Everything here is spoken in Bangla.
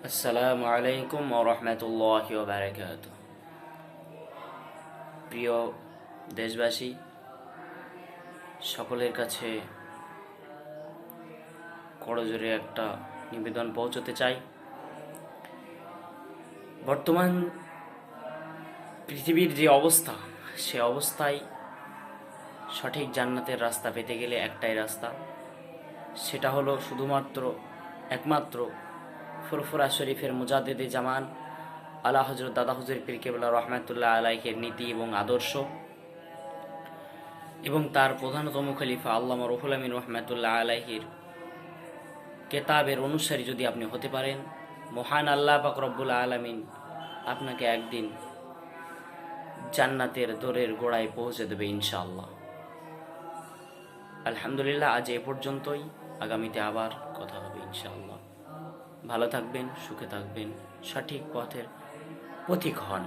আসসালামু আলাইকুম ওয়া রাহমাতুল্লাহি ওয়া বারাকাতুহু। প্রিয় দেশবাসী, সকলের কাছে করজোরে একটা নিবেদন পৌঁছতে চাই। বর্তমান পৃথিবীর যে অবস্থা, সে অবস্থায় সঠিক জান্নাতের রাস্তা পেতে গেলে একটাই রাস্তা, সেটা হলো একমাত্র ফুরফুরা শরীফের মুজাদ্দিদে জামান আলা হযরত দাদা হুজুর পীর কেবলা রহমাতুল্লাহ আলাইহির নীতি এবং আদর্শ এবং তার প্রধানতম খলিফা আল্লামা রুহুল আমিন রহমাতুল্লাহ আলাইহির কেতাবের অনুসারী যদি আপনি হতে পারেন, মহান আল্লাহ পাক রব্বুল আলামিন আপনাকে একদিন জান্নাতের দোরের গোড়ায় পৌঁছে দেবে ইনশাআল্লাহ। আলহামদুলিল্লাহ, আজ এ পর্যন্তই। আগামীতে আবার কথা হবে ইনশাআল্লাহ। ভালো থাকবেন, সুখে থাকবেন, সঠিক পথের পথিক হন।